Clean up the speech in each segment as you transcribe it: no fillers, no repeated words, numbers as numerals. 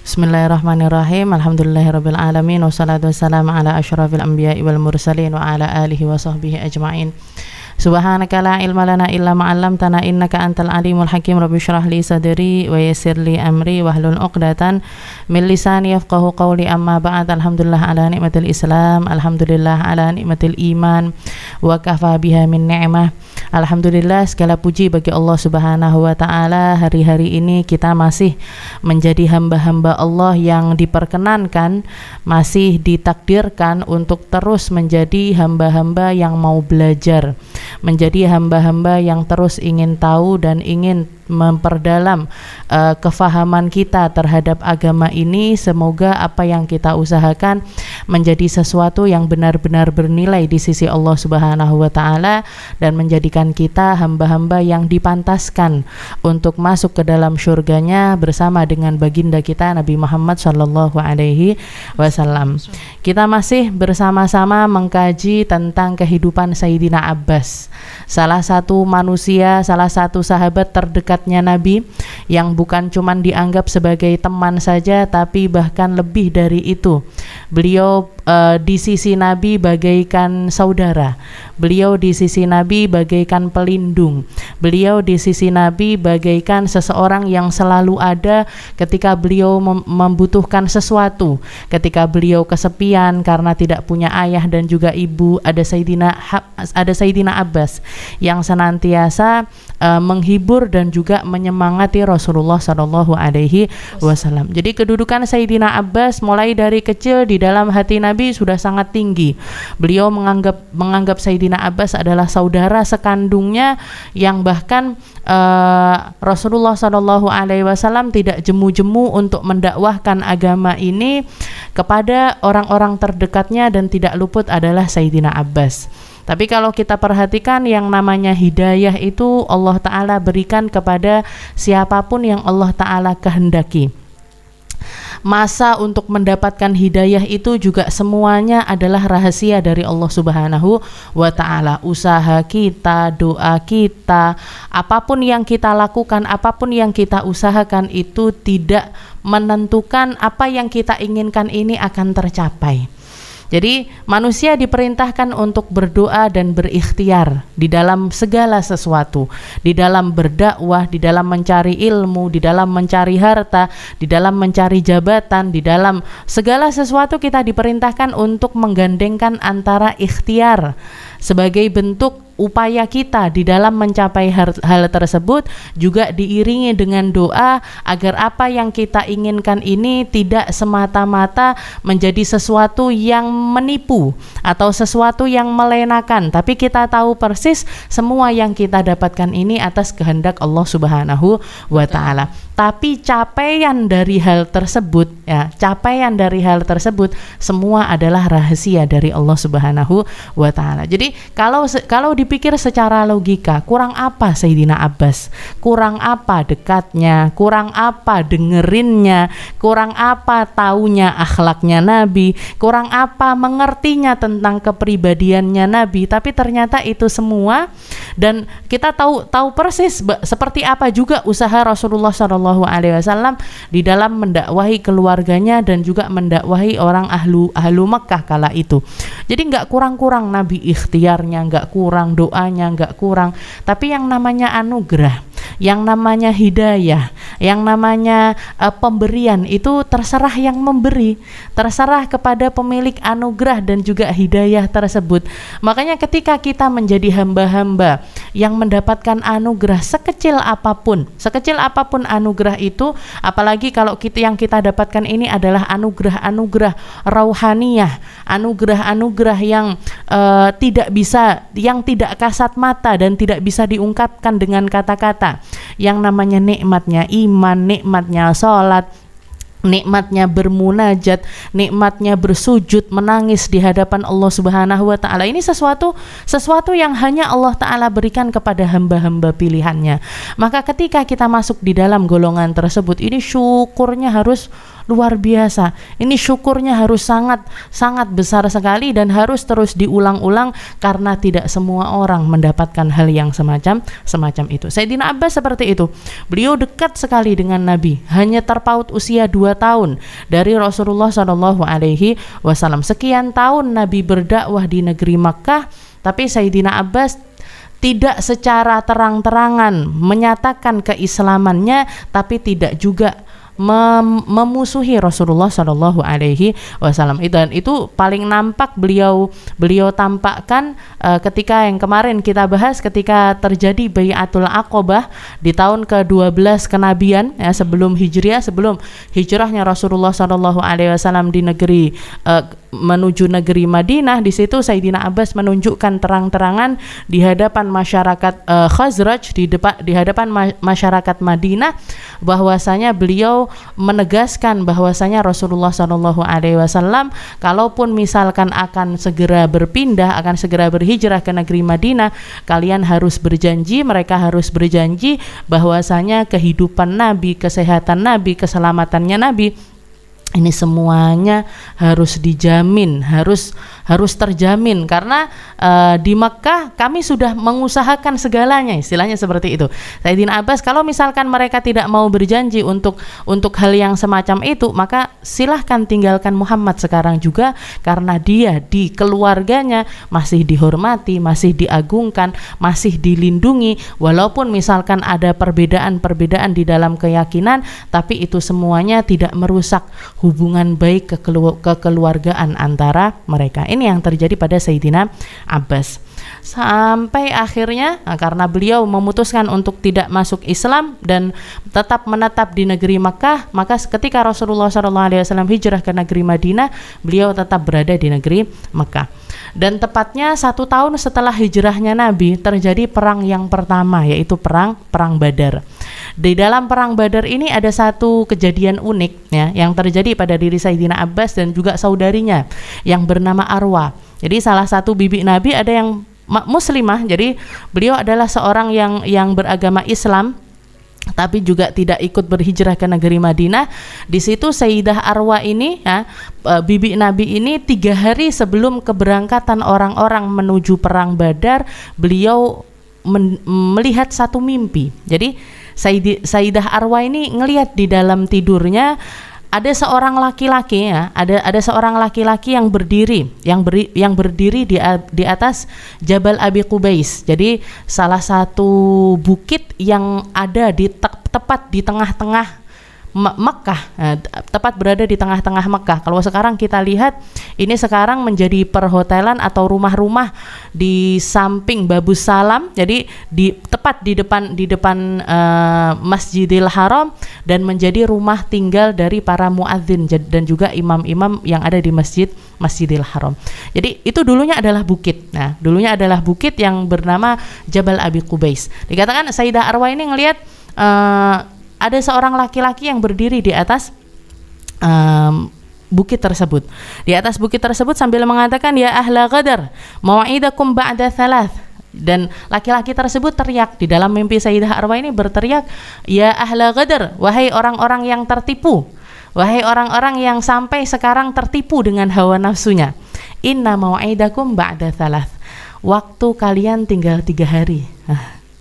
Bismillahirrahmanirrahim. Alhamdulillahirabbil alamin wassalatu wassalamu ala asyrafil anbiya'i wal mursalin wa ala alihi wa sahbihi ajma'in. Subhanaka la ilma lana illa ma 'allamtana innaka antal alimul hakim. Rabbi shrah li sadri wa yassir li amri wahlul 'uqdatan min lisani yafqahu qawli. Amma ba'd. Alhamdulillah ala nikmatil Islam, alhamdulillah ala nikmatil iman, wa kafa biha min ni'mah. Alhamdulillah, segala puji bagi Allah Subhanahu wa taala. Hari-hari ini kita masih menjadi hamba-hamba Allah yang diperkenankan, masih ditakdirkan untuk terus menjadi hamba-hamba yang mau belajar, menjadi hamba-hamba yang terus ingin tahu dan ingin memperdalam kefahaman kita terhadap agama ini. Semoga apa yang kita usahakan menjadi sesuatu yang benar-benar bernilai di sisi Allah Subhanahu wa taala dan menjadikan kita hamba-hamba yang dipantaskan untuk masuk ke dalam surganya bersama dengan baginda kita Nabi Muhammad sallallahu alaihi wasallam. Kita masih bersama-sama mengkaji tentang kehidupan Sayyidina Abbas, salah satu manusia, salah satu sahabat terdekatnya Nabi yang bukan cuman dianggap sebagai teman saja, tapi bahkan lebih dari itu. Beliau di sisi Nabi bagaikan saudara, beliau di sisi Nabi bagaikan pelindung, beliau di sisi Nabi bagaikan seseorang yang selalu ada ketika beliau membutuhkan sesuatu, ketika beliau kesepian karena tidak punya ayah dan juga ibu. Ada Sayyidina Abbas yang senantiasa menghibur dan juga menyemangati Rasulullah Shallallahu Alaihi Wasallam. Jadi kedudukan Sayyidina Abbas mulai dari kecil di dalam hati Nabi sudah sangat tinggi. Beliau menganggap Sayyidina Abbas adalah saudara sekandungnya yang bahkan Rasulullah Shallallahu Alaihi Wasallam tidak jemu-jemu untuk mendakwahkan agama ini kepada orang-orang terdekatnya, dan tidak luput adalah Sayyidina Abbas. Tapi kalau kita perhatikan, yang namanya hidayah itu Allah Ta'ala berikan kepada siapapun yang Allah Ta'ala kehendaki. Masa untuk mendapatkan hidayah itu juga semuanya adalah rahasia dari Allah Subhanahu wa ta'ala. Usaha kita, doa kita, apapun yang kita lakukan, apapun yang kita usahakan itu tidak menentukan apa yang kita inginkan ini akan tercapai. Jadi manusia diperintahkan untuk berdoa dan berikhtiar di dalam segala sesuatu, di dalam berdakwah, di dalam mencari ilmu, di dalam mencari harta, di dalam mencari jabatan, di dalam segala sesuatu kita diperintahkan untuk menggandengkan antara ikhtiar sebagai bentuk upaya kita di dalam mencapai hal tersebut, juga diiringi dengan doa agar apa yang kita inginkan ini tidak semata-mata menjadi sesuatu yang menipu atau sesuatu yang melenakan, tapi kita tahu persis semua yang kita dapatkan ini atas kehendak Allah Subhanahu wa ta'ala. Tapi capaian dari hal tersebut, capaian dari hal tersebut semua adalah rahasia dari Allah Subhanahu wa ta'ala. Jadi kalau dipikir secara logika, kurang apa Sayyidina Abbas? Kurang apa dekatnya? Kurang apa dengerinnya? Kurang apa taunya akhlaknya Nabi? Kurang apa mengertinya tentang kepribadiannya Nabi? Tapi ternyata itu semua, dan kita tahu persis seperti apa juga usaha Rasulullah Shallallahu Alaihi Wasallam di dalam mendakwahi keluarganya dan juga mendakwahi orang ahlu Mekah kala itu. Jadi nggak kurang-kurang Nabi ikhtiarnya, nggak kurang doanya, nggak kurang. Tapi yang namanya anugerah, yang namanya hidayah, yang namanya pemberian itu terserah yang memberi, terserah kepada pemilik anugerah dan juga hidayah tersebut. Makanya ketika kita menjadi hamba-hamba yang mendapatkan anugerah sekecil apapun anugerah itu, apalagi kalau yang kita dapatkan ini adalah anugerah rauhaniyah, anugerah yang tidak kasat mata dan tidak bisa diungkapkan dengan kata-kata. Yang namanya nikmatnya iman, nikmatnya sholat, nikmatnya bermunajat, nikmatnya bersujud, menangis di hadapan Allah Subhanahu wa ta'ala. Ini sesuatu yang hanya Allah Ta'ala berikan kepada hamba-hamba pilihannya. Maka ketika kita masuk di dalam golongan tersebut, ini syukurnya harus luar biasa. Ini syukurnya harus sangat besar sekali dan harus terus diulang-ulang, karena tidak semua orang mendapatkan hal yang semacam itu. Sayyidina Abbas seperti itu. Beliau dekat sekali dengan Nabi, hanya terpaut usia 2 tahun dari Rasulullah Shallallahu Alaihi Wasallam. Sekian tahun Nabi berdakwah di negeri Makkah, tapi Sayyidina Abbas tidak secara terang-terangan menyatakan keislamannya, tapi tidak juga memusuhi Rasulullah Shallallahu Alaihi Wasallam. Dan itu paling nampak beliau tampakkan ketika yang kemarin kita bahas, ketika terjadi Bai'atul Aqobah di tahun ke-12 kenabian, ya, sebelum hijrahnya Rasulullah Shallallahu Alaihi Wasallam di negeri menuju negeri Madinah. Di situ Sayyidina Abbas menunjukkan terang-terangan di hadapan masyarakat Khazraj, di hadapan masyarakat Madinah, bahwasanya beliau menegaskan bahwasanya Rasulullah Shallallahu Alaihi Wasallam kalaupun misalkan akan segera berpindah, akan segera berhijrah ke negeri Madinah, kalian harus berjanji, mereka harus berjanji bahwasanya kehidupan Nabi, kesehatan Nabi, keselamatannya Nabi, ini semuanya harus dijamin, harus terjamin, karena di Mekah kami sudah mengusahakan segalanya, istilahnya seperti itu. Sayyidina Abbas, kalau misalkan mereka tidak mau berjanji untuk hal yang semacam itu, maka silahkan tinggalkan Muhammad sekarang juga, karena dia di keluarganya masih dihormati, masih diagungkan, masih dilindungi, walaupun misalkan ada perbedaan di dalam keyakinan, tapi itu semuanya tidak merusak hubungan baik kekeluargaan antara mereka. Ini yang terjadi pada Sayyidina Abbas. Sampai akhirnya, karena beliau memutuskan untuk tidak masuk Islam dan tetap menetap di negeri Makkah, maka ketika Rasulullah SAW hijrah ke negeri Madinah, beliau tetap berada di negeri Makkah. Dan tepatnya 1 tahun setelah hijrahnya Nabi, terjadi perang yang pertama, yaitu perang Badar. Di dalam perang Badar ini ada satu kejadian unik, ya, yang terjadi pada diri Sayyidina Abbas dan juga saudarinya yang bernama Arwa. Jadi salah satu bibi Nabi ada yang muslimah, jadi beliau adalah seorang yang beragama Islam, tapi juga tidak ikut berhijrah ke negeri Madinah. Di situ Sayyidah Arwa ini, ya, bibi Nabi ini, 3 hari sebelum keberangkatan orang-orang menuju perang Badar, beliau melihat satu mimpi. Jadi Sayyidah Arwa ini ngelihat di dalam tidurnya ada seorang laki-laki, ya, ada seorang laki-laki yang berdiri di atas Jabal Abi Qubais. Jadi salah satu bukit yang ada tepat di tengah-tengah Mekah, tepat berada di tengah-tengah Mekah. Kalau sekarang kita lihat, ini sekarang menjadi perhotelan atau rumah-rumah di samping Babus Salam. Jadi tepat di depan Masjidil Haram, dan menjadi rumah tinggal dari para muadzin dan juga imam-imam yang ada di Masjidil Haram. Jadi itu dulunya adalah bukit. Nah, dulunya adalah bukit yang bernama Jabal Abi Qubais. Dikatakan Sayyidah Arwa ini ngelihat ada seorang laki-laki yang berdiri di atas bukit tersebut. Di atas bukit tersebut sambil mengatakan, ya ahla Ghadar, mau'idakum ba'da thalath. Dan laki-laki tersebut teriak di dalam mimpi. Sayyidah Arwa ini berteriak, ya ahla Ghadar, wahai orang-orang yang tertipu, wahai orang-orang yang sampai sekarang tertipu dengan hawa nafsunya, inna mau'idakum ba'da thalath, waktu kalian tinggal 3 hari.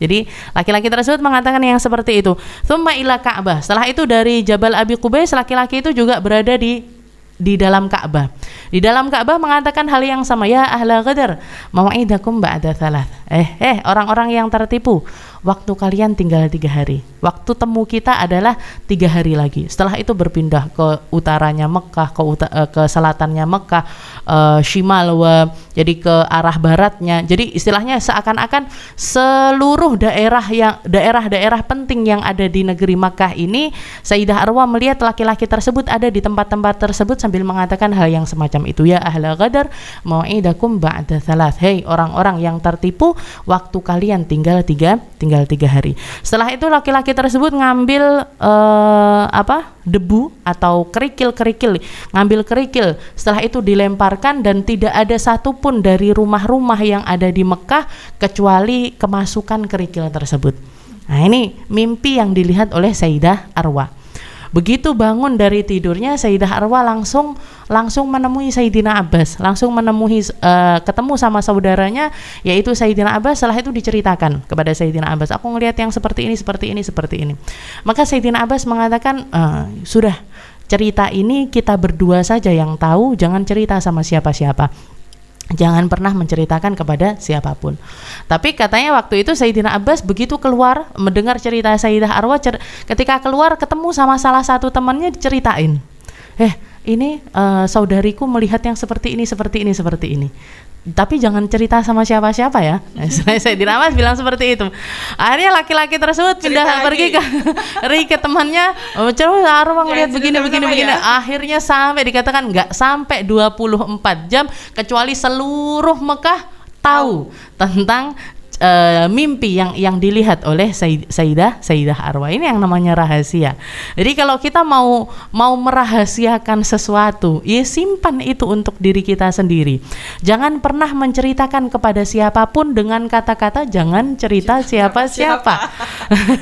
Jadi laki-laki tersebut mengatakan yang seperti itu. Tsumma ila Ka'bah. Setelah itu dari Jabal Abi Qubais, laki-laki itu juga berada di dalam Ka'bah. Di dalam Ka'bah mengatakan hal yang sama, ya ahla Ghadar, mau'idakum ba'da thalath. Orang-orang yang tertipu, waktu kalian tinggal 3 hari. Waktu temu kita adalah 3 hari lagi. Setelah itu berpindah ke utaranya Mekah, ke selatannya Mekah, shimal wa, jadi ke arah baratnya. Jadi istilahnya seakan-akan seluruh daerah-daerah penting yang ada di negeri Makkah ini, Sayyidah Arwa melihat laki-laki tersebut ada di tempat-tempat tersebut sambil mengatakan hal yang semacam itu, ya ahla Ghadar, mau'idakum ba'da thalath. Hei orang-orang yang tertipu, waktu kalian tinggal 3 hari. Setelah itu laki-laki tersebut ngambil debu atau kerikil, ngambil kerikil. Setelah itu dilemparkan, dan tidak ada satupun dari rumah-rumah yang ada di Mekah kecuali kemasukan kerikil tersebut. Nah, ini mimpi yang dilihat oleh Sayyidah Arwa. Begitu bangun dari tidurnya, Sayyidah Arwa langsung menemui Sayyidina Abbas, ketemu sama saudaranya yaitu Sayyidina Abbas. Setelah itu diceritakan kepada Sayyidina Abbas, aku ngelihat yang seperti ini. Maka Sayyidina Abbas mengatakan, sudah, cerita ini kita berdua saja yang tahu, jangan cerita sama siapa-siapa. Jangan pernah menceritakan kepada siapapun. Tapi katanya waktu itu Sayyidina Abbas begitu keluar mendengar cerita Sayyidah Arwah, ketika keluar ketemu sama salah satu temannya, diceritain, ini saudariku melihat yang seperti ini, seperti ini, seperti ini. Tapi jangan cerita sama siapa-siapa ya. Sayyidina Abbas bilang seperti itu. Akhirnya laki-laki tersebut pergi ke temannya, coba Arwah ngelihat begini. Ya? Akhirnya sampai dikatakan nggak sampai 24 jam kecuali seluruh Mekah tahu tentang mimpi yang dilihat oleh Sayyidah Arwah. Ini yang namanya rahasia. Jadi kalau kita mau merahasiakan sesuatu, ya simpan itu untuk diri kita sendiri. Jangan pernah menceritakan kepada siapapun dengan kata-kata jangan cerita siapa-siapa.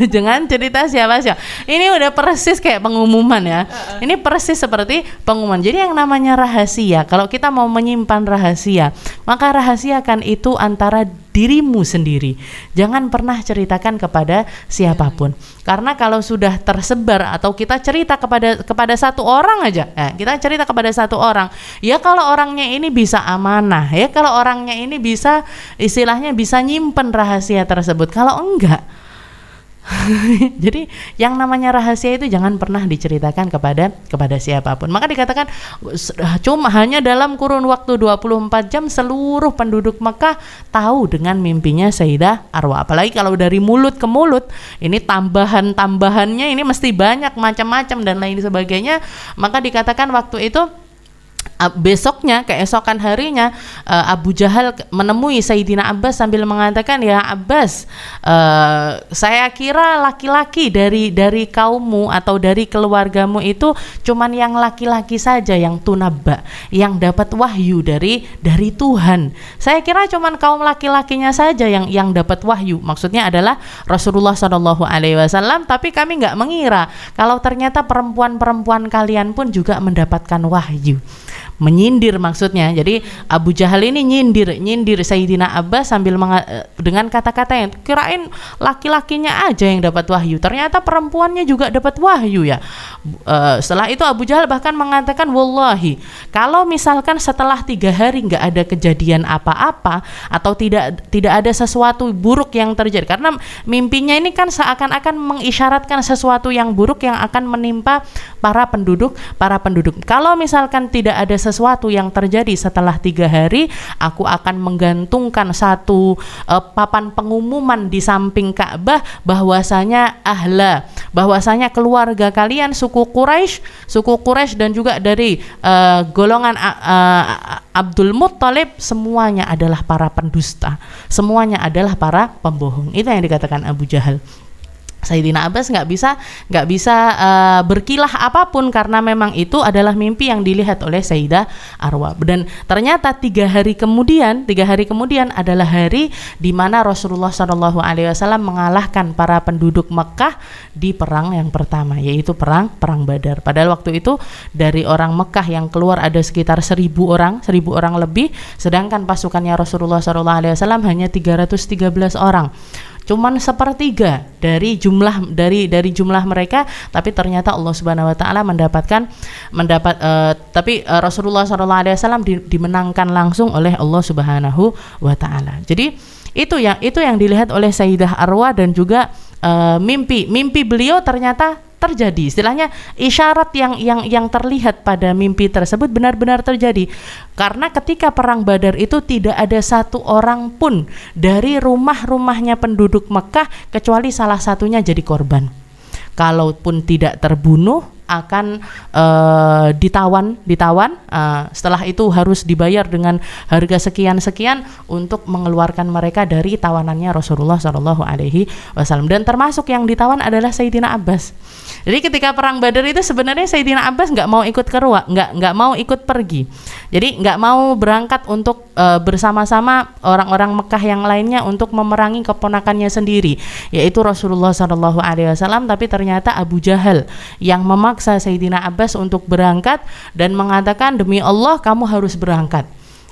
Jangan cerita siapa-siapa. Ini udah persis kayak pengumuman ya. Ini persis seperti pengumuman. Jadi yang namanya rahasia, kalau kita mau menyimpan rahasia, maka rahasiakan itu antara dirimu sendiri. Jangan pernah ceritakan kepada siapapun. Karena kalau sudah tersebar atau kita cerita kepada satu orang aja, kita cerita kepada satu orang, ya kalau orangnya ini bisa amanah, ya kalau orangnya ini bisa istilahnya bisa nyimpen rahasia tersebut. Kalau enggak, jadi yang namanya rahasia itu jangan pernah diceritakan kepada siapapun. Maka dikatakan cuma hanya dalam kurun waktu 24 jam seluruh penduduk Mekah tahu dengan mimpinya Sayyidah Arwah. Apalagi kalau dari mulut ke mulut, ini tambahannya ini mesti banyak macam-macam dan lain sebagainya. Maka dikatakan waktu itu besoknya, keesokan harinya, Abu Jahal menemui Sayyidina Abbas sambil mengatakan, ya Abbas, saya kira laki-laki dari kaummu atau dari keluargamu itu cuman yang laki-laki saja yang tunabba, yang dapat wahyu dari Tuhan. Saya kira cuman kaum laki-lakinya saja yang dapat wahyu. Maksudnya adalah Rasulullah SAW. Tapi kami nggak mengira kalau ternyata perempuan-perempuan kalian pun juga mendapatkan wahyu. Menyindir maksudnya. Jadi Abu Jahal ini nyindir Sayyidina Abbas sambil dengan kata-kata yang kirain laki-lakinya aja yang dapat wahyu, ternyata perempuannya juga dapat wahyu ya. Setelah itu Abu Jahal bahkan mengatakan, wallahi kalau misalkan setelah 3 hari nggak ada kejadian apa-apa atau tidak ada sesuatu buruk yang terjadi, karena mimpinya ini kan seakan-akan mengisyaratkan sesuatu yang buruk yang akan menimpa para penduduk. Kalau misalkan tidak ada sesuatu yang terjadi setelah 3 hari, aku akan menggantungkan satu papan pengumuman di samping Ka'bah bahwasanya keluarga kalian, suku Quraisy dan juga dari golongan Abdul Muttalib, semuanya adalah para pendusta, semuanya adalah para pembohong. Itu yang dikatakan Abu Jahal. Sayyidina Abbas nggak bisa berkilah apapun karena memang itu adalah mimpi yang dilihat oleh Sayyidah Arwah. Dan ternyata 3 hari kemudian adalah hari di mana Rasulullah SAW mengalahkan para penduduk Mekah di perang yang pertama, yaitu perang Badar. Padahal waktu itu dari orang Mekah yang keluar ada sekitar 1.000 orang lebih, sedangkan pasukannya Rasulullah SAW hanya 313 orang. Cuman 1/3 dari jumlah mereka, tapi ternyata Allah Subhanahu wa taala tapi Rasulullah SAW dimenangkan langsung oleh Allah Subhanahu wa taala. Jadi itu yang dilihat oleh Sayyidah Arwah dan juga mimpi beliau ternyata terjadi. Istilahnya isyarat yang terlihat pada mimpi tersebut benar-benar terjadi. Karena ketika perang Badar itu tidak ada satu orang pun dari rumah-rumahnya penduduk Mekah kecuali salah satunya jadi korban. Kalaupun tidak terbunuh akan ditawan. Setelah itu harus dibayar dengan harga sekian untuk mengeluarkan mereka dari tawanannya Rasulullah SAW. Dan termasuk yang ditawan adalah Sayyidina Abbas. Jadi ketika perang Badar itu sebenarnya Sayyidina Abbas nggak mau ikut nggak mau ikut pergi. Jadi nggak mau berangkat untuk bersama-sama orang-orang Mekah yang lainnya untuk memerangi keponakannya sendiri, yaitu Rasulullah SAW. Tapi ternyata Abu Jahal yang memaksa Sayyidina Abbas untuk berangkat dan mengatakan, demi Allah kamu harus berangkat.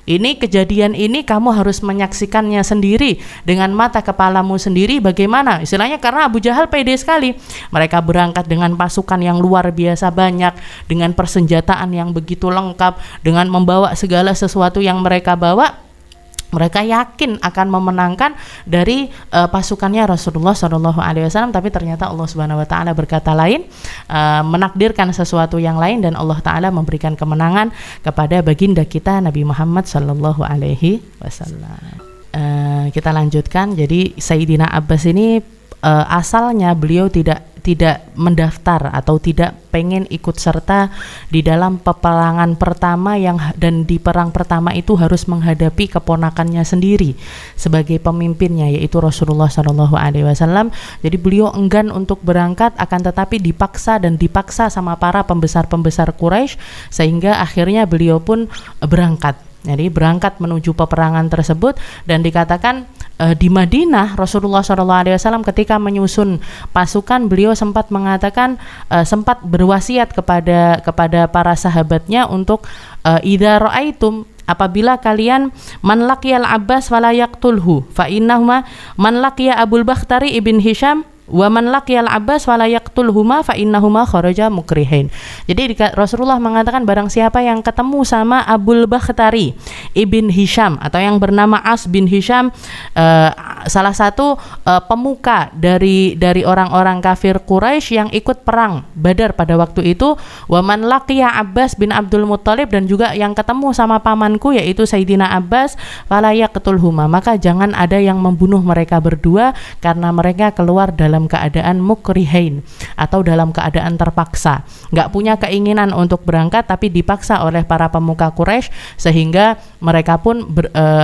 ini kejadian ini kamu harus menyaksikannya sendiri dengan mata kepalamu sendiri. Bagaimana istilahnya, karena Abu Jahal pede sekali. Mereka berangkat dengan pasukan yang luar biasa banyak, dengan persenjataan yang begitu lengkap, dengan membawa segala sesuatu yang mereka bawa. Mereka yakin akan memenangkan dari pasukannya Rasulullah SAW, tapi ternyata Allah Subhanahu Wa Taala berkata lain, menakdirkan sesuatu yang lain, dan Allah Taala memberikan kemenangan kepada baginda kita Nabi Muhammad Sallallahu Alaihi Wasallam. Kita lanjutkan. Jadi Sayyidina Abbas ini asalnya beliau tidak mendaftar atau tidak pengen ikut serta di dalam peperangan pertama dan di perang pertama itu harus menghadapi keponakannya sendiri sebagai pemimpinnya, yaitu Rasulullah SAW. Jadi beliau enggan untuk berangkat, akan tetapi dipaksa sama para pembesar Quraisy, sehingga akhirnya beliau pun berangkat. Jadi berangkat menuju peperangan tersebut, dan dikatakan di Madinah Rasulullah SAW ketika menyusun pasukan, beliau sempat mengatakan, sempat berwasiat kepada para sahabatnya untuk idza ra'aitum, apabila kalian man laqiyal Abbas fala yaqtulhu fa innahuma man laqiya Abul Bakhtari ibn Hisham wa man laqiyal Abbas fala yaqtulhuma fa innahuma kharaja mukrihin. Jadi Rasulullah mengatakan, barang siapa yang ketemu sama Abul Bakhtari ibn Hisham atau yang bernama As bin Hisham, salah satu pemuka dari orang-orang kafir Quraisy yang ikut perang Badar pada waktu itu, wa man laqiya Abbas bin Abdul Muttalib, dan juga yang ketemu sama pamanku yaitu Sayyidina Abbas, fala yaqtulhuma, maka jangan ada yang membunuh mereka berdua karena mereka keluar dalam keadaan mukrihain atau dalam keadaan terpaksa, nggak punya keinginan untuk berangkat tapi dipaksa oleh para pemuka Quraisy, sehingga mereka pun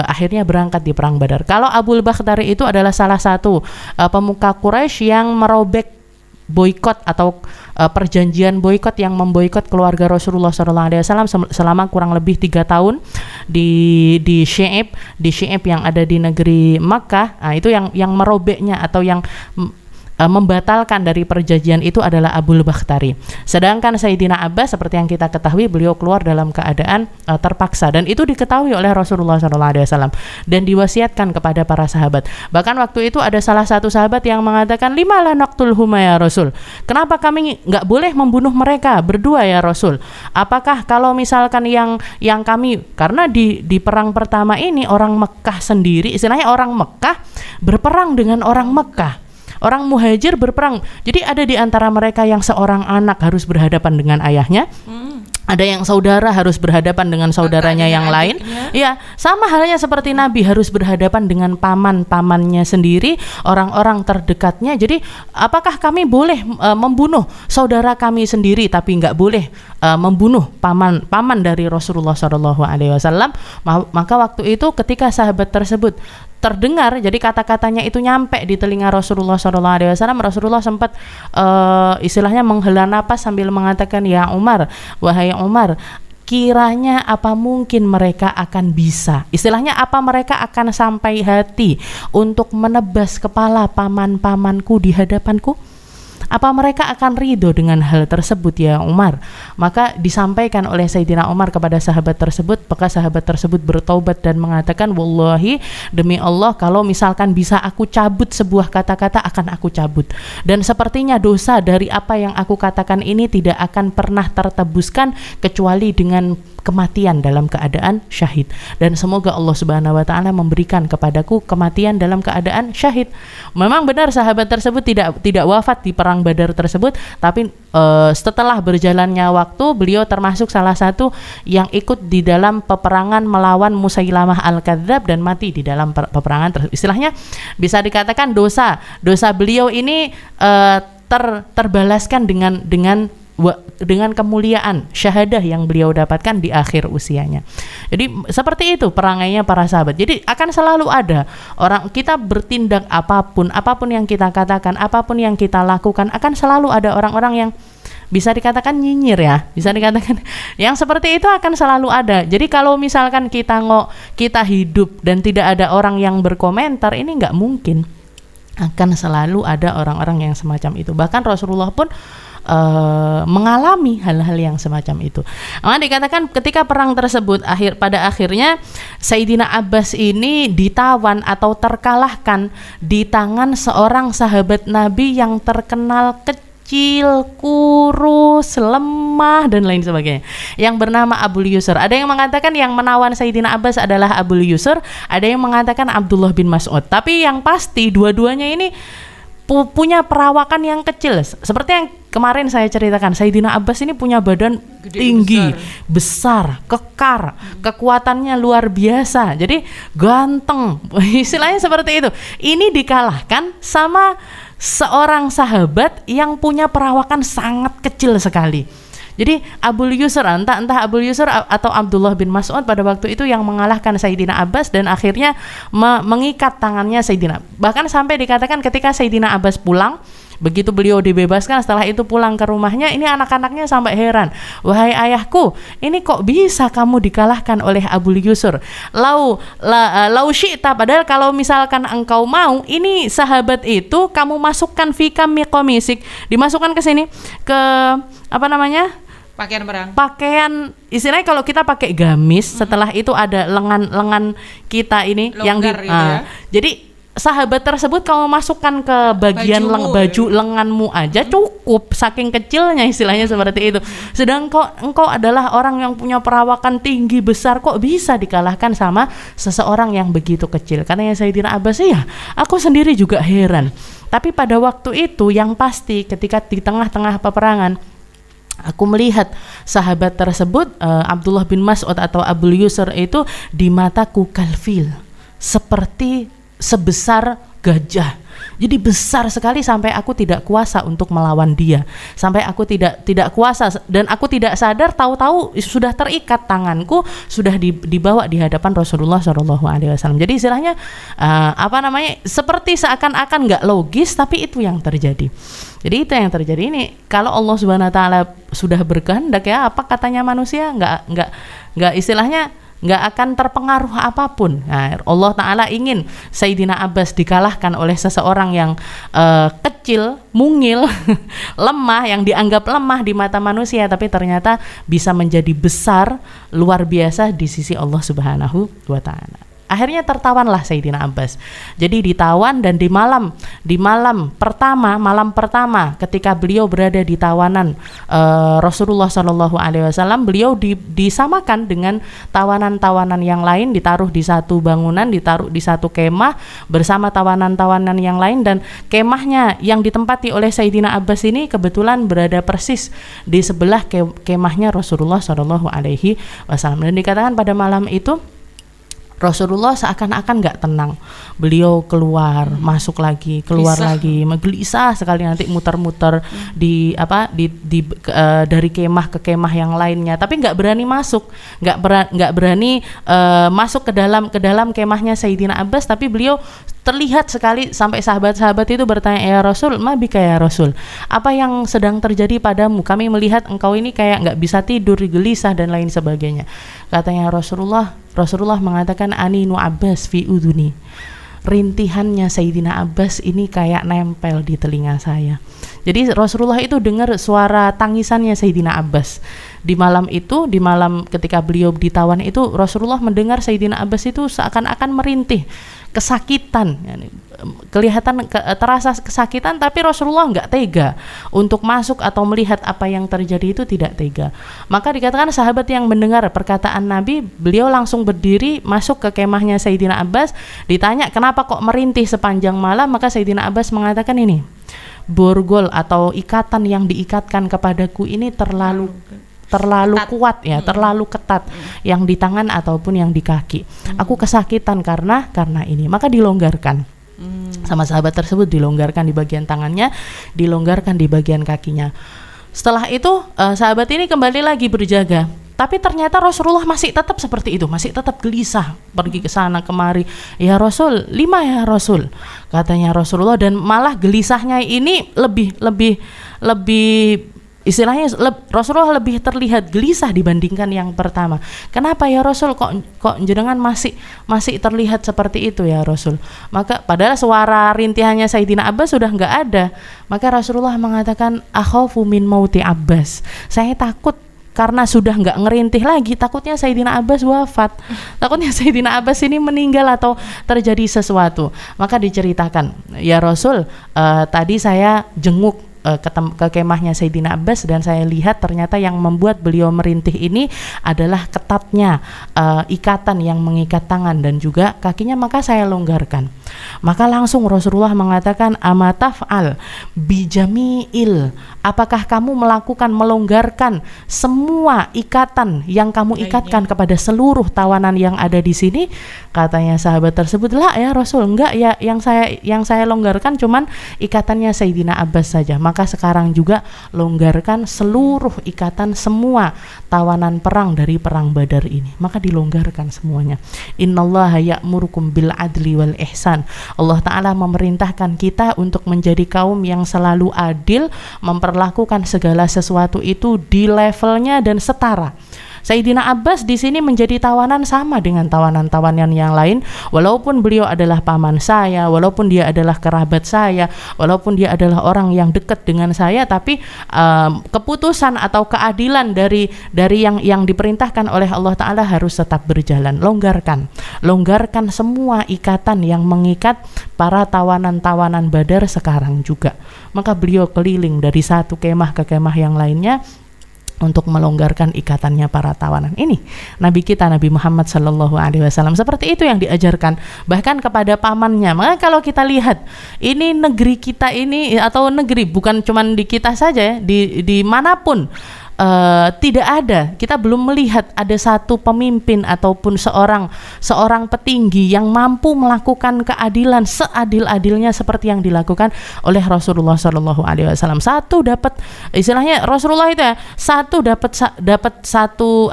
akhirnya berangkat di perang Badar. Kalau Abul Bakhtari itu adalah salah satu pemuka Quraisy yang merobek boikot atau perjanjian boikot yang memboikot keluarga Rasulullah SAW selama kurang lebih 3 tahun di Syi'ib yang ada di negeri Makkah. Nah, itu yang merobeknya atau yang membatalkan dari perjanjian itu adalah Abul Bakhtari. Sedangkan Sayyidina Abbas, seperti yang kita ketahui, beliau keluar dalam keadaan terpaksa, dan itu diketahui oleh Rasulullah SAW dan diwasiatkan kepada para sahabat. Bahkan waktu itu ada salah satu sahabat yang mengatakan, lima la naqtulhuma ya Rasul, kenapa kami nggak boleh membunuh mereka berdua ya Rasul? Apakah kalau misalkan yang kami, karena di perang pertama ini orang Mekah sendiri, istilahnya orang Mekah berperang dengan orang Mekah, orang muhajir berperang. Jadi ada di antara mereka yang seorang anak harus berhadapan dengan ayahnya, ada yang saudara harus berhadapan dengan saudaranya yang lain. Ya, sama halnya seperti Nabi harus berhadapan dengan pamannya sendiri, orang-orang terdekatnya. Jadi apakah kami boleh membunuh saudara kami sendiri tapi nggak boleh membunuh paman dari Rasulullah SAW? Maka waktu itu ketika sahabat tersebut terdengar, jadi kata-katanya itu nyampe di telinga Rasulullah SAW, Rasulullah sempat istilahnya menghela napas sambil mengatakan, ya Umar, wahai Umar, kiranya apa mungkin mereka akan bisa, istilahnya apa mereka akan sampai hati untuk menebas kepala pamanku di hadapanku? Apa mereka akan ridho dengan hal tersebut ya Umar? Maka disampaikan oleh Sayyidina Umar kepada sahabat tersebut, maka sahabat tersebut bertaubat dan mengatakan, wallahi, demi Allah, kalau misalkan bisa aku cabut sebuah kata-kata akan aku cabut, dan sepertinya dosa dari apa yang aku katakan ini tidak akan pernah tertebuskan kecuali dengan kematian dalam keadaan syahid, dan semoga Allah Subhanahu wa taala memberikan kepadaku kematian dalam keadaan syahid. Memang benar sahabat tersebut tidak wafat di perang Badar tersebut, tapi setelah berjalannya waktu beliau termasuk salah satu yang ikut di dalam peperangan melawan Musailamah Al-Kadzdzab dan mati di dalam peperangan tersebut. Istilahnya bisa dikatakan dosa beliau ini terbalaskan dengan kemuliaan syahadah yang beliau dapatkan di akhir usianya. Jadi seperti itu perangainya para sahabat. Jadi akan selalu ada orang, kita bertindak apapun yang kita katakan, apapun yang kita lakukan, akan selalu ada orang-orang yang bisa dikatakan nyinyir ya, bisa dikatakan yang seperti itu akan selalu ada. Jadi kalau misalkan kita hidup dan tidak ada orang yang berkomentar, ini nggak mungkin, akan selalu ada orang-orang yang semacam itu. Bahkan Rasulullah pun mengalami hal-hal yang semacam itu. Maka dikatakan ketika perang tersebut pada akhirnya Sayyidina Abbas ini ditawan atau terkalahkan di tangan seorang sahabat Nabi yang terkenal kecil, kurus, lemah dan lain sebagainya, yang bernama Abul Yusr. Ada yang mengatakan yang menawan Sayyidina Abbas adalah Abul Yusr, ada yang mengatakan Abdullah bin Mas'ud. Tapi yang pasti dua-duanya ini punya perawakan yang kecil. Seperti yang kemarin saya ceritakan, Sayyidina Abbas ini punya badan gede, tinggi, besar, kekar, kekuatannya luar biasa. Jadi ganteng, istilahnya seperti itu. Ini dikalahkan sama seorang sahabat yang punya perawakan sangat kecil sekali. Jadi Abul Yusr, entah Abul Yusr atau Abdullah bin Mas'ud pada waktu itu yang mengalahkan Sayyidina Abbas dan akhirnya mengikat tangannya Sayyidina. Bahkan sampai dikatakan ketika Sayyidina Abbas pulang, begitu beliau dibebaskan, setelah itu pulang ke rumahnya, ini anak-anaknya sampai heran. Wahai ayahku, ini kok bisa kamu dikalahkan oleh Abul Yusr? Lau syi'ta, padahal kalau misalkan engkau mau, ini sahabat itu kamu masukkan fika miqomisik, dimasukkan ke sini, ke apa namanya? Pakaian perang. Pakaian, istilahnya kalau kita pakai gamis, setelah itu ada lengan kita ini longgar yang gitu ya. Jadi sahabat tersebut kamu masukkan ke bagian baju lenganmu aja cukup, saking kecilnya istilahnya seperti itu. Sedang engkau adalah orang yang punya perawakan tinggi besar, kok bisa dikalahkan sama seseorang yang begitu kecil? Katanya Sayyidina Abbas, ya aku sendiri juga heran. Tapi pada waktu itu yang pasti ketika di tengah-tengah peperangan, aku melihat sahabat tersebut, Abdullah bin Mas'ud atau Abul Yusr itu di mataku kalfil, seperti sebesar gajah. Jadi besar sekali sampai aku tidak kuasa untuk melawan dia. Sampai aku tidak kuasa dan aku tidak sadar, tahu-tahu sudah terikat tanganku, sudah dibawa di hadapan Rasulullah SAW. Jadi istilahnya seperti seakan-akan nggak logis, tapi itu yang terjadi. Jadi itu yang terjadi. Ini kalau Allah Subhanahu Wa Taala sudah berkehendak, ya apa katanya manusia, nggak istilahnya nggak akan terpengaruh apapun. Nah, Allah Ta'ala ingin Sayyidina Abbas dikalahkan oleh seseorang yang kecil, mungil, lemah, yang dianggap lemah di mata manusia, tapi ternyata bisa menjadi besar, luar biasa di sisi Allah Subhanahu wa Ta'ala. Akhirnya tertawanlah Sayyidina Abbas. Jadi ditawan, dan di malam pertama ketika beliau berada di tawanan Rasulullah SAW, beliau disamakan dengan tawanan-tawanan yang lain, ditaruh di satu bangunan, ditaruh di satu kemah bersama tawanan-tawanan yang lain, dan kemahnya yang ditempati oleh Sayyidina Abbas ini kebetulan berada persis di sebelah kemahnya Rasulullah SAW. Dan dikatakan pada malam itu Rasulullah seakan-akan nggak tenang. Beliau keluar, masuk lagi, keluar lagi, gelisah sekali, nanti muter-muter dari kemah ke kemah yang lainnya, tapi nggak berani masuk, nggak berani masuk ke dalam kemahnya Sayyidina Abbas. Tapi beliau terlihat sekali sampai sahabat-sahabat itu bertanya, ya Rasul, ma bika ya Rasul, apa yang sedang terjadi padamu? Kami melihat engkau ini kayak nggak bisa tidur, gelisah dan lain sebagainya. Katanya Rasulullah mengatakan, aninu Abbas fi udhuni, rintihannya Sayyidina Abbas ini kayak nempel di telinga saya. Jadi Rasulullah itu dengar suara tangisannya Sayyidina Abbas. Di malam ketika beliau ditawan itu, Rasulullah mendengar Sayyidina Abbas itu seakan-akan merintih, kesakitan, kelihatan terasa kesakitan, tapi Rasulullah nggak tega untuk masuk atau melihat apa yang terjadi, itu tidak tega. Maka dikatakan sahabat yang mendengar perkataan Nabi, beliau langsung berdiri masuk ke kemahnya Sayyidina Abbas. Ditanya kenapa kok merintih sepanjang malam, maka Sayyidina Abbas mengatakan, ini borgol atau ikatan yang diikatkan kepadaku ini terlalu kuat ya, terlalu ketat, yang di tangan ataupun yang di kaki. Aku kesakitan karena ini. Maka dilonggarkan. Sama sahabat tersebut dilonggarkan di bagian tangannya, dilonggarkan di bagian kakinya. Setelah itu sahabat ini kembali lagi berjaga. Tapi ternyata Rasulullah masih tetap seperti itu, masih tetap gelisah, pergi ke sana kemari. Ya Rasul, 5 ya Rasul, katanya Rasulullah. Dan malah gelisahnya ini lebih istilahnya Rasulullah lebih terlihat gelisah dibandingkan yang pertama. Kenapa ya Rasul, kok jenengan masih terlihat seperti itu ya Rasul? Maka padahal suara rintihannya Sayyidina Abbas sudah nggak ada. Maka Rasulullah mengatakan, akhafu min mauti Abbas. Saya takut karena sudah nggak ngerintih lagi, takutnya Sayyidina Abbas wafat, takutnya Sayyidina Abbas ini meninggal atau terjadi sesuatu. Maka diceritakan, ya Rasul, tadi saya jenguk ke kemahnya Sayyidina Abbas dan saya lihat ternyata yang membuat beliau merintih ini adalah ketatnya ikatan yang mengikat tangan dan juga kakinya, maka saya longgarkan. Maka langsung Rasulullah mengatakan, amataf'al bijami'il, apakah kamu melonggarkan semua ikatan yang kamu ikatkan kepada seluruh tawanan yang ada di sini? Katanya sahabat tersebut, lah ya Rasul, enggak ya, yang saya longgarkan cuman ikatannya Sayyidina Abbas saja. Maka sekarang juga longgarkan seluruh ikatan semua tawanan perang dari perang Badar ini. Maka dilonggarkan semuanya. Innallaha ya'murukum bil adli wal ihsan. Allah Ta'ala memerintahkan kita untuk menjadi kaum yang selalu adil, memperlakukan segala sesuatu itu di levelnya dan setara. Sayyidina Abbas di sini menjadi tawanan sama dengan tawanan-tawanan yang lain, walaupun beliau adalah paman saya, walaupun dia adalah kerabat saya, walaupun dia adalah orang yang dekat dengan saya, tapi keputusan atau keadilan dari yang diperintahkan oleh Allah Ta'ala harus tetap berjalan. Longgarkan semua ikatan yang mengikat para tawanan-tawanan Badar sekarang juga. Maka beliau keliling dari satu kemah ke kemah yang lainnya untuk melonggarkan ikatannya para tawanan ini. Nabi kita Nabi Muhammad Sallallahu Alaihi Wasallam seperti itu yang diajarkan bahkan kepada pamannya. Maka kalau kita lihat ini negeri kita ini, atau negeri bukan cuma di kita saja, di manapun tidak ada, kita belum melihat ada satu pemimpin ataupun seorang petinggi yang mampu melakukan keadilan seadil-adilnya seperti yang dilakukan oleh Rasulullah Shallallahu Alaihi Wasallam. Satu dapat, istilahnya Rasulullah itu ya, satu dapat satu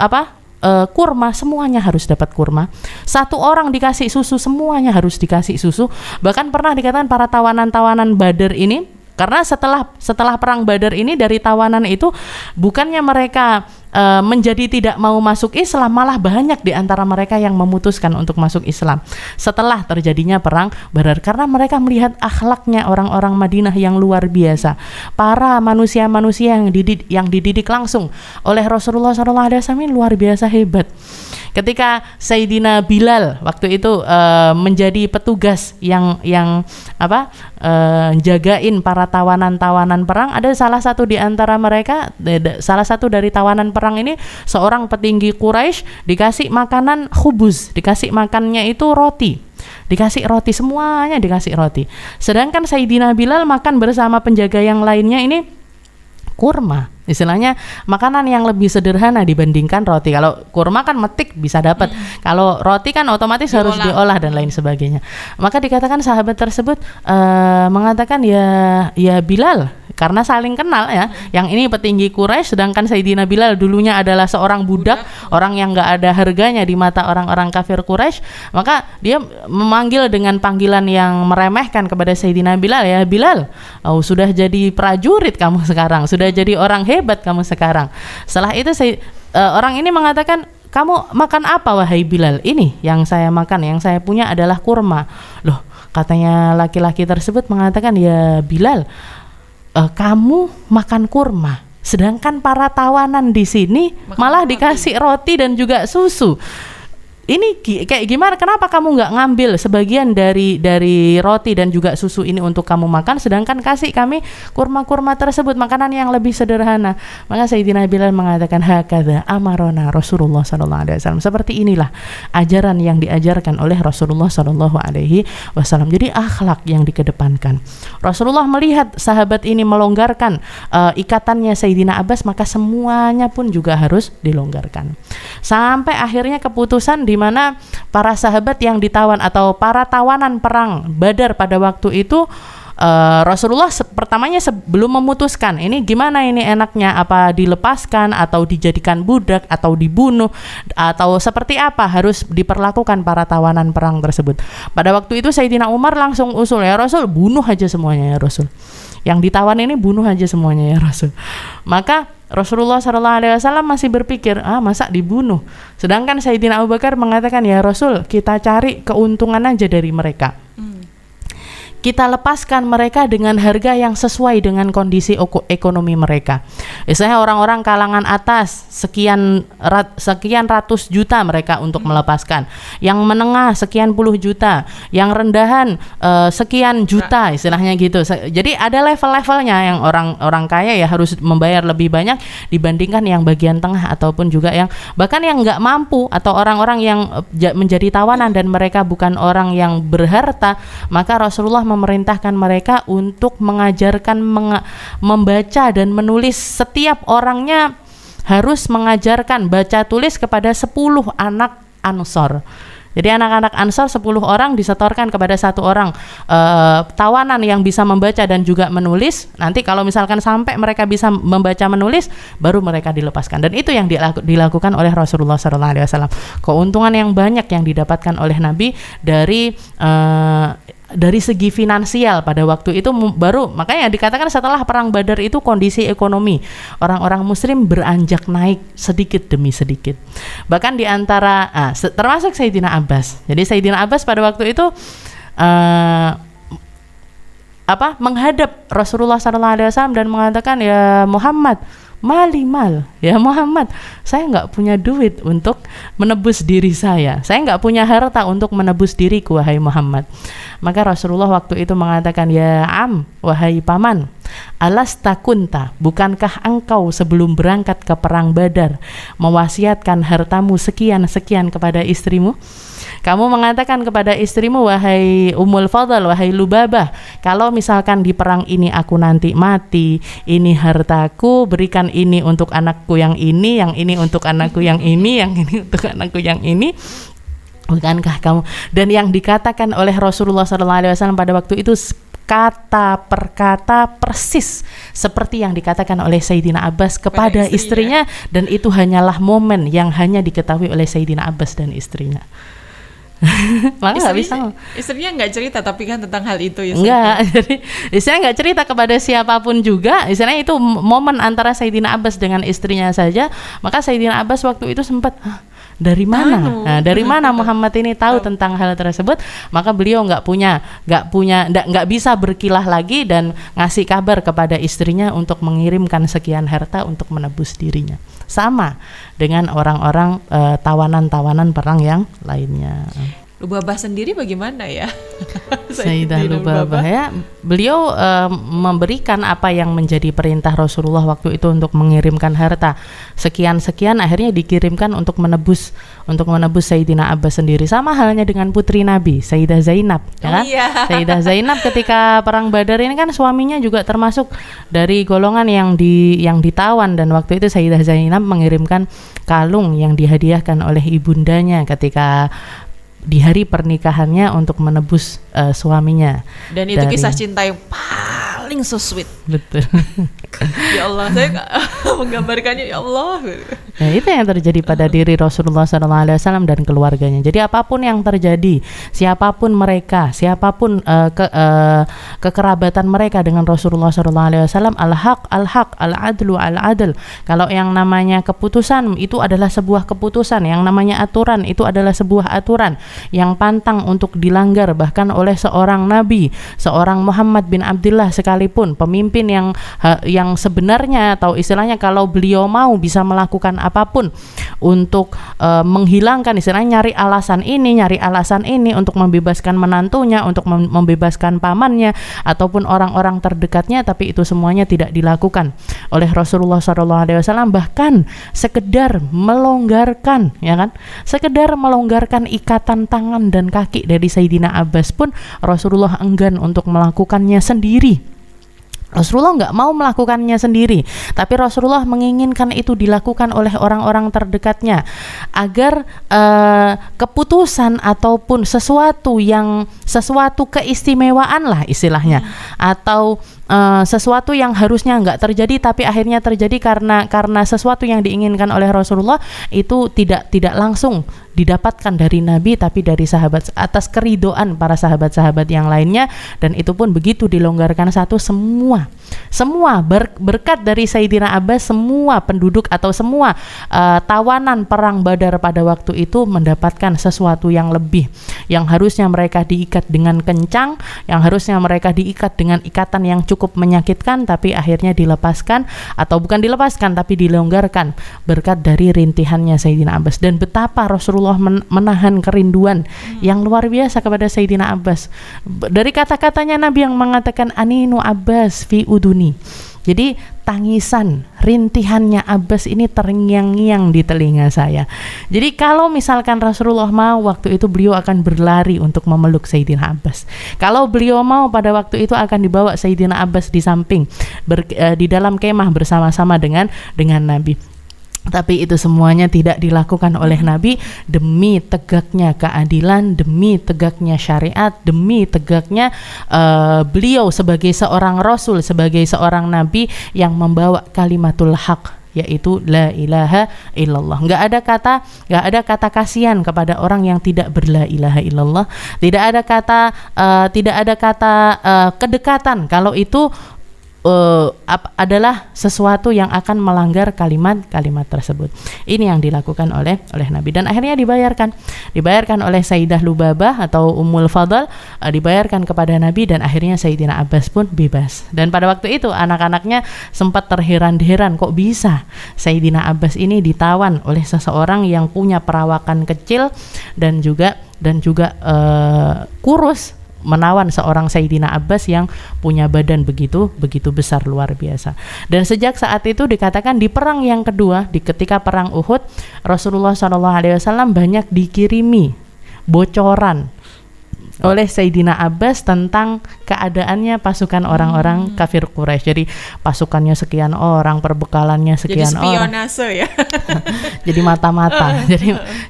kurma, semuanya harus dapat kurma. Satu orang dikasih susu, semuanya harus dikasih susu. Bahkan pernah dikatakan para tawanan-tawanan Badar ini, karena setelah perang Badar ini, dari tawanan itu bukannya mereka menjadi tidak mau masuk Islam, malah banyak di antara mereka yang memutuskan untuk masuk Islam setelah terjadinya perang Badar, karena mereka melihat akhlaknya orang-orang Madinah yang luar biasa, para manusia-manusia yang dididik langsung oleh Rasulullah SAW luar biasa hebat. Ketika Sayyidina Bilal waktu itu menjadi petugas yang jagain para tawanan-tawanan perang, ada salah satu di antara mereka, salah satu dari tawanan perang ini, seorang petinggi Quraisy, dikasih makanan khubuz, dikasih makannya itu roti, dikasih roti, semuanya dikasih roti. Sedangkan Sayyidina Bilal makan bersama penjaga yang lainnya ini kurma, istilahnya makanan yang lebih sederhana dibandingkan roti. Kalau kurma kan metik bisa dapat, kalau roti kan otomatis harus diolah dan lain sebagainya. Maka dikatakan sahabat tersebut mengatakan, ya Bilal, karena saling kenal ya, yang ini petinggi Quraisy, sedangkan Sayyidina Bilal dulunya adalah seorang budak, orang yang nggak ada harganya di mata orang-orang kafir Quraisy. Maka dia memanggil dengan panggilan yang meremehkan kepada Sayyidina Bilal, ya Bilal, sudah jadi prajurit kamu sekarang, sudah jadi orang hebat kamu sekarang. Setelah itu orang ini mengatakan, kamu makan apa wahai Bilal? Ini yang saya makan, yang saya punya adalah kurma. Loh, katanya laki-laki tersebut mengatakan, ya Bilal, kamu makan kurma, sedangkan para tawanan di sini malah dikasih roti dan juga susu. Ini kayak gimana? Kenapa kamu nggak ngambil sebagian dari roti dan juga susu ini untuk kamu makan, sedangkan kasih kami kurma-kurma tersebut, makanan yang lebih sederhana? Maka Sayyidina Bilal mengatakan, hakadha amarona Rasulullah Sallallahu Alaihi Wasallam. Seperti inilah ajaran yang diajarkan oleh Rasulullah Sallallahu Alaihi Wasallam. Jadi akhlak yang dikedepankan. Rasulullah melihat sahabat ini melonggarkan ikatannya Sayyidina Abbas, maka semuanya pun juga harus dilonggarkan. Sampai akhirnya keputusan di mana para sahabat yang ditawan atau para tawanan perang Badar pada waktu itu, Rasulullah pertamanya sebelum memutuskan ini gimana ini enaknya, apa dilepaskan atau dijadikan budak atau dibunuh atau seperti apa harus diperlakukan para tawanan perang tersebut. Pada waktu itu Sayyidina Umar langsung usul, ya Rasul, bunuh aja semuanya ya Rasul. yang ditawan ini bunuh aja semuanya ya Rasul. Maka Rasulullah SAW masih berpikir, masa dibunuh? Sedangkan Sayyidina Abu Bakar mengatakan, ya Rasul, kita cari keuntungan aja dari mereka. Kita lepaskan mereka dengan harga yang sesuai dengan kondisi ekonomi mereka. Misalnya orang-orang kalangan atas sekian ratus juta mereka untuk melepaskan, yang menengah sekian puluh juta, yang rendahan sekian juta, istilahnya gitu. Jadi ada level-levelnya, yang orang kaya ya harus membayar lebih banyak dibandingkan yang bagian tengah ataupun juga yang bahkan yang nggak mampu atau orang-orang yang menjadi tawanan dan mereka bukan orang yang berharta. Maka Rasulullah memerintahkan mereka untuk mengajarkan membaca dan menulis. Setiap orangnya harus mengajarkan baca tulis kepada 10 anak Ansor. Jadi anak-anak Ansor 10 orang disetorkan kepada 1 orang tawanan yang bisa membaca dan juga menulis. Nanti kalau misalkan sampai mereka bisa membaca menulis, baru mereka dilepaskan. Dan itu yang dilakukan oleh Rasulullah SAW. Keuntungan yang banyak yang didapatkan oleh Nabi dari segi finansial pada waktu itu baru, makanya dikatakan setelah perang Badar itu kondisi ekonomi orang-orang muslim beranjak naik sedikit demi sedikit. Bahkan di antara termasuk Sayyidina Abbas. Jadi Sayyidina Abbas pada waktu itu menghadap Rasulullah SAW dan mengatakan, ya Muhammad, mal, ya Muhammad, saya nggak punya duit untuk menebus diri saya nggak punya harta untuk menebus diriku, wahai Muhammad. Maka Rasulullah waktu itu mengatakan, ya wahai paman, alasta kunta, bukankah engkau sebelum berangkat ke perang Badar mewasiatkan hartamu sekian-sekian kepada istrimu? Kamu mengatakan kepada istrimu, wahai Ummul Fadl, wahai Lubabah, kalau misalkan di perang ini aku nanti mati, ini hartaku, berikan ini untuk anakku yang ini untuk anakku yang ini untuk anakku yang ini. Bukankah kamu? Dan yang dikatakan oleh Rasulullah SAW pada waktu itu kata per kata persis seperti yang dikatakan oleh Sayyidina Abbas kepada istrinya, dan itu hanyalah momen yang hanya diketahui oleh Sayyidina Abbas dan istrinya. Malah nggak bisa. Istrinya nggak cerita tapi kan tentang hal itu ya. Nggak, jadi istrinya nggak cerita kepada siapapun juga. Istilahnya itu momen antara Sayyidina Abbas dengan istrinya saja. Maka Sayyidina Abbas waktu itu sempat dari mana? Dari mana Muhammad ini tahu tentang hal tersebut? Maka beliau nggak bisa berkilah lagi dan ngasih kabar kepada istrinya untuk mengirimkan sekian harta untuk menebus dirinya. Sama dengan orang-orang tawanan-tawanan perang yang lainnya. Lubabah sendiri bagaimana ya? Sayyidah Lubabah ya, beliau memberikan apa yang menjadi perintah Rasulullah waktu itu untuk mengirimkan harta sekian-sekian, akhirnya dikirimkan untuk menebus Sayyidina Abbas sendiri. Sama halnya dengan putri Nabi Sayyidah Zainab, ya kan? Sayyidah Zainab ketika perang Badar ini kan suaminya juga termasuk dari golongan yang ditawan, dan waktu itu Sayyidah Zainab mengirimkan kalung yang dihadiahkan oleh ibundanya ketika di hari pernikahannya untuk menebus suaminya. Dan itu kisah cinta yang paling so sweet. Betul. Ya Allah, saya menggambarkannya, ya Allah. Ya, itu yang terjadi pada diri Rasulullah SAW dan keluarganya. Jadi apapun yang terjadi, siapapun mereka, siapapun kekerabatan mereka dengan Rasulullah SAW, al-haq, al-adlu, al-adl. Kalau yang namanya keputusan itu adalah sebuah keputusan, yang namanya aturan itu adalah sebuah aturan yang pantang untuk dilanggar bahkan oleh seorang nabi, seorang Muhammad bin Abdullah sekalipun, pemimpin yang sebenarnya atau istilahnya kalau beliau mau bisa melakukan apapun untuk menghilangkan, istilahnya nyari alasan ini untuk membebaskan menantunya, untuk membebaskan pamannya ataupun orang-orang terdekatnya, tapi itu semuanya tidak dilakukan oleh Rasulullah SAW. Bahkan sekedar melonggarkan, ya kan, sekedar melonggarkan ikatan tangan dan kaki dari Sayyidina Abbas pun Rasulullah enggan untuk melakukannya sendiri. Rasulullah nggak mau melakukannya sendiri, tapi Rasulullah menginginkan itu dilakukan oleh orang-orang terdekatnya agar keputusan ataupun sesuatu keistimewaan lah istilahnya, atau sesuatu yang harusnya nggak terjadi tapi akhirnya terjadi karena sesuatu yang diinginkan oleh Rasulullah itu tidak langsung didapatkan dari Nabi tapi dari sahabat atas keridoan para sahabat-sahabat yang lainnya, dan itu pun begitu dilonggarkan semua berkat dari Sayyidina Abbas, semua penduduk atau semua tawanan perang Badar pada waktu itu mendapatkan sesuatu yang lebih, yang harusnya mereka diikat dengan kencang, yang harusnya mereka diikat dengan ikatan yang cukup menyakitkan, tapi akhirnya dilepaskan, atau bukan dilepaskan tapi dilonggarkan berkat dari rintihannya Sayyidina Abbas. Dan betapa Rasulullah menahan kerinduan yang luar biasa kepada Sayyidina Abbas. Dari kata-katanya Nabi yang mengatakan aninu Abbas fi uduni. Jadi tangisan, rintihannya Abbas ini terngiang-ngiang di telinga saya. Jadi kalau misalkan Rasulullah mau, waktu itu beliau akan berlari untuk memeluk Sayyidina Abbas. Kalau beliau mau, pada waktu itu akan dibawa Sayyidina Abbas di samping di dalam kemah bersama-sama dengan Nabi. Tapi itu semuanya tidak dilakukan oleh Nabi demi tegaknya keadilan, demi tegaknya syariat, demi tegaknya beliau sebagai seorang Rasul, sebagai seorang Nabi yang membawa kalimatul haq, yaitu la ilaha illallah. Nggak ada kata kasihan kepada orang yang tidak berla ilaha illallah. Tidak ada kata kedekatan kalau itu adalah sesuatu yang akan melanggar kalimat-kalimat tersebut. Ini yang dilakukan oleh Nabi, dan akhirnya dibayarkan oleh Sayyidah Lubabah atau Ummul Fadl, dibayarkan kepada Nabi, dan akhirnya Sayyidina Abbas pun bebas. Dan pada waktu itu anak-anaknya sempat terheran-heran, kok bisa Sayyidina Abbas ini ditawan oleh seseorang yang punya perawakan kecil dan juga kurus, menawan seorang Sayyidina Abbas yang punya badan begitu besar, luar biasa. Dan sejak saat itu dikatakan di perang yang kedua, ketika perang Uhud, Rasulullah SAW banyak dikirimi bocoran oleh Sayyidina Abbas tentang keadaannya pasukan orang-orang kafir Quraisy. Jadi pasukannya sekian orang, perbekalannya sekian orang. Jadi spionase ya. Jadi mata-mata.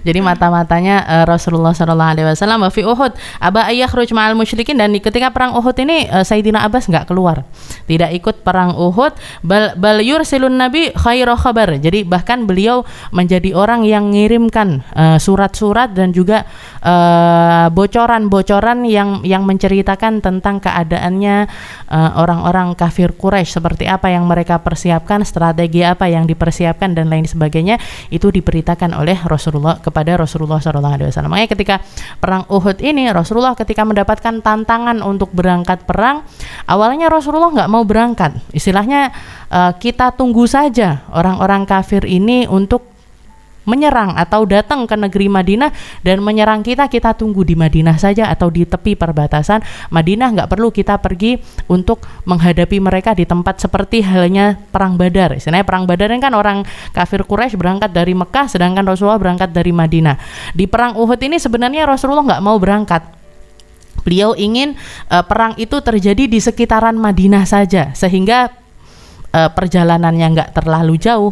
Jadi mata-matanya Rasulullah SAW fi Uhud aba ayakhruj ma'al musyrikin. Dan ketika perang Uhud ini Sayyidina Abbas nggak keluar, tidak ikut perang Uhud. Bal yursilun nabi khairu khabar. Jadi bahkan beliau menjadi orang yang mengirimkan surat-surat dan juga bocoran-bocoran yang menceritakan tentang keadaannya orang-orang kafir Quraisy, seperti apa yang mereka persiapkan, strategi apa yang dipersiapkan dan lain sebagainya, itu diberitakan oleh Rasulullah kepada Rasulullah SAW. Makanya ketika perang Uhud ini, Rasulullah ketika mendapatkan tantangan untuk berangkat perang, awalnya Rasulullah nggak mau berangkat. Istilahnya kita tunggu saja orang-orang kafir ini untuk menyerang atau datang ke negeri Madinah dan menyerang kita tunggu di Madinah saja atau di tepi perbatasan Madinah, nggak perlu kita pergi untuk menghadapi mereka di tempat seperti halnya perang Badar. Istilahnya perang Badar ini kan orang kafir Quraisy berangkat dari Mekah, sedangkan Rasulullah berangkat dari Madinah. Di perang Uhud ini sebenarnya Rasulullah nggak mau berangkat. Beliau ingin perang itu terjadi di sekitaran Madinah saja, sehingga perjalanannya nggak terlalu jauh,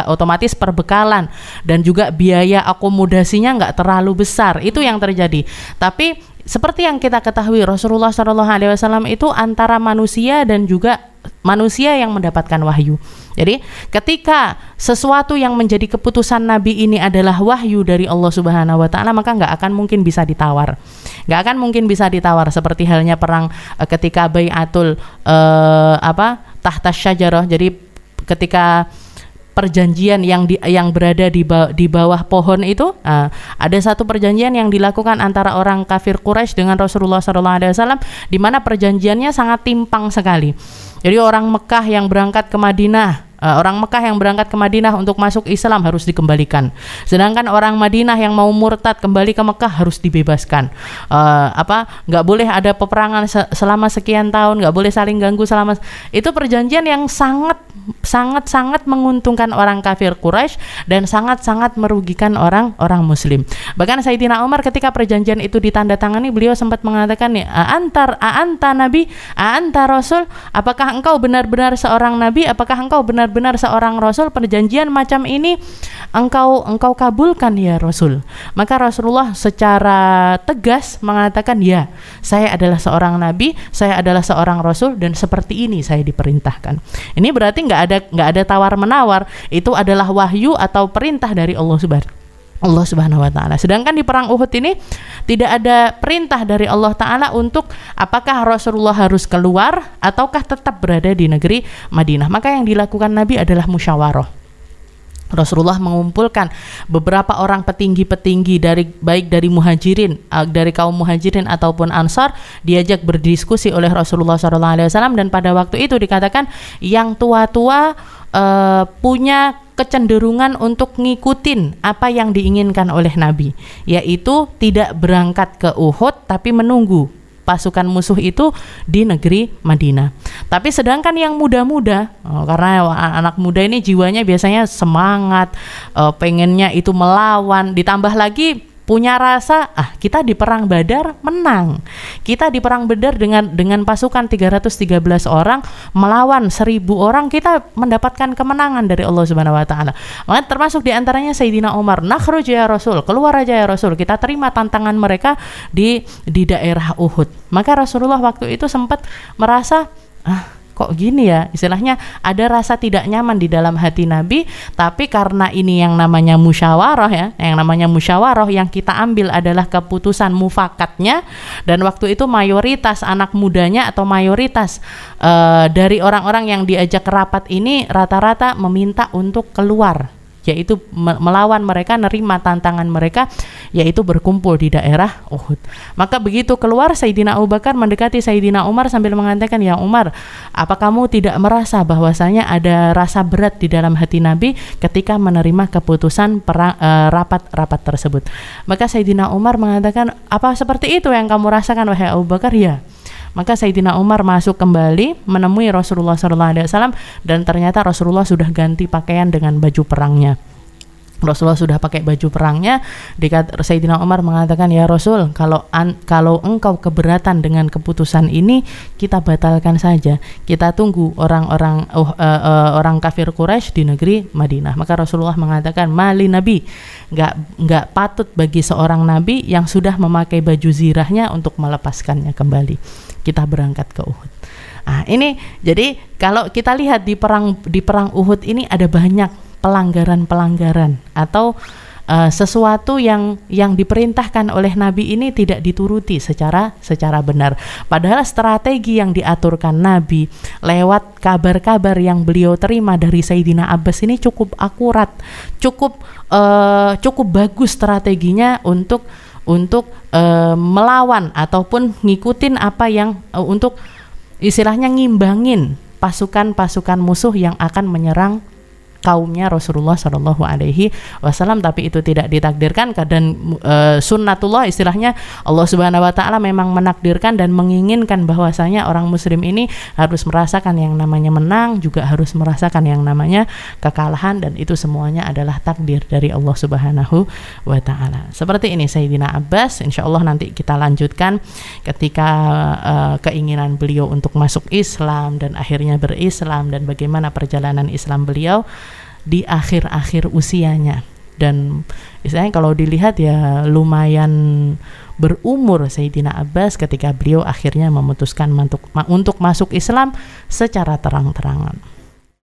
otomatis perbekalan dan juga biaya akomodasinya nggak terlalu besar. Itu yang terjadi. Tapi seperti yang kita ketahui, Rasulullah SAW itu antara manusia dan juga manusia yang mendapatkan wahyu. Jadi ketika sesuatu yang menjadi keputusan Nabi ini adalah wahyu dari Allah Subhanahu wa Ta'ala, maka nggak akan mungkin bisa ditawar. Nggak akan mungkin bisa ditawar, seperti halnya perang ketika Bai'atul tahta syajarah. Jadi ketika perjanjian yang berada di bawah pohon itu, ada satu perjanjian yang dilakukan antara orang kafir Quraisy dengan Rasulullah SAW, di mana perjanjiannya sangat timpang sekali. Jadi orang Mekah yang berangkat ke Madinah untuk masuk Islam harus dikembalikan. Sedangkan orang Madinah yang mau murtad kembali ke Mekah harus dibebaskan. Nggak boleh ada peperangan selama sekian tahun, nggak boleh saling ganggu selama. Itu perjanjian yang sangat menguntungkan orang kafir Quraisy dan sangat merugikan orang Muslim. Bahkan Sayyidina Umar ketika perjanjian itu ditandatangani, beliau sempat mengatakan, anta nabi, anta rasul, apakah engkau benar-benar seorang nabi, apakah engkau benar-benar benar-benar seorang Rasul, perjanjian macam ini engkau kabulkan ya Rasul. Maka Rasulullah secara tegas mengatakan, ya, saya adalah seorang nabi, saya adalah seorang Rasul, dan seperti ini saya diperintahkan. Ini berarti nggak ada tawar menawar, itu adalah wahyu atau perintah dari Allah Subhanahu wa ta'ala. Sedangkan di perang Uhud ini tidak ada perintah dari Allah Ta'ala untuk apakah Rasulullah harus keluar ataukah tetap berada di negeri Madinah. Maka yang dilakukan Nabi adalah musyawarah. Rasulullah mengumpulkan beberapa orang petinggi-petinggi baik dari muhajirin, dari kaum muhajirin ataupun ansar, diajak berdiskusi oleh Rasulullah SAW, dan pada waktu itu dikatakan yang tua-tua punya kecenderungan untuk ngikutin apa yang diinginkan oleh Nabi, yaitu tidak berangkat ke Uhud tapi menunggu pasukan musuh itu di negeri Madinah. Tapi sedangkan yang muda-muda, karena anak muda ini jiwanya biasanya semangat, pengennya itu melawan, ditambah lagi punya rasa, kita di perang Badar menang, kita di perang Badar dengan pasukan 313 orang melawan 1000 orang, kita mendapatkan kemenangan dari Allah Subhanahu wa ta'ala. Maka termasuk diantaranya Sayyidina Umar, nakhruj ya Rasul, keluar aja ya Rasul, kita terima tantangan mereka di daerah Uhud. Maka Rasulullah waktu itu sempat merasa, kok gini ya, istilahnya ada rasa tidak nyaman di dalam hati Nabi. Tapi karena ini yang namanya musyawarah ya, yang namanya musyawarah, yang kita ambil adalah keputusan mufakatnya, dan waktu itu mayoritas anak mudanya atau mayoritas dari orang-orang yang diajak rapat ini rata-rata meminta untuk keluar, yaitu melawan mereka, nerima tantangan mereka, yaitu berkumpul di daerah Uhud. Maka begitu keluar, Sayyidina Abu Bakar mendekati Sayyidina Umar sambil mengatakan, ya Umar, apa kamu tidak merasa bahwasanya ada rasa berat di dalam hati Nabi ketika menerima keputusan rapat tersebut? Maka Sayyidina Umar mengatakan, apa seperti itu yang kamu rasakan wahai Abu Bakar? Ya. Maka Sayyidina Umar masuk kembali menemui Rasulullah SAW, dan ternyata Rasulullah sudah ganti pakaian dengan baju perangnya. Rasulullah sudah pakai baju perangnya. Sayyidina Umar mengatakan, ya Rasul, kalau engkau keberatan dengan keputusan ini, kita batalkan saja, kita tunggu orang kafir Quraisy di negeri Madinah. Maka Rasulullah mengatakan, mali Nabi, nggak patut bagi seorang Nabi yang sudah memakai baju zirahnya untuk melepaskannya kembali. Kita berangkat ke Uhud. Ini jadi kalau kita lihat di perang Uhud ini ada banyak pelanggaran atau sesuatu yang diperintahkan oleh Nabi ini tidak dituruti secara benar. Padahal strategi yang diaturkan Nabi lewat kabar-kabar yang beliau terima dari Sayyidina Abbas ini cukup akurat, cukup bagus strateginya untuk melawan ataupun ngikutin apa yang untuk istilahnya ngimbangin pasukan musuh yang akan menyerang kaumnya Rasulullah Shallallahu Alaihi Wasallam. Tapi itu tidak ditakdirkan, dan sunnatullah, istilahnya Allah Subhanahu Wa Taala memang menakdirkan dan menginginkan bahwasanya orang Muslim ini harus merasakan yang namanya menang, juga harus merasakan yang namanya kekalahan, dan itu semuanya adalah takdir dari Allah Subhanahu Wa Taala. Seperti ini Sayyidina Abbas. Insya Allah nanti kita lanjutkan ketika keinginan beliau untuk masuk Islam dan akhirnya berislam, dan bagaimana perjalanan Islam beliau di akhir-akhir usianya. Dan istilahnya kalau dilihat ya lumayan berumur Sayyidina Abbas ketika beliau akhirnya memutuskan untuk masuk Islam secara terang-terangan.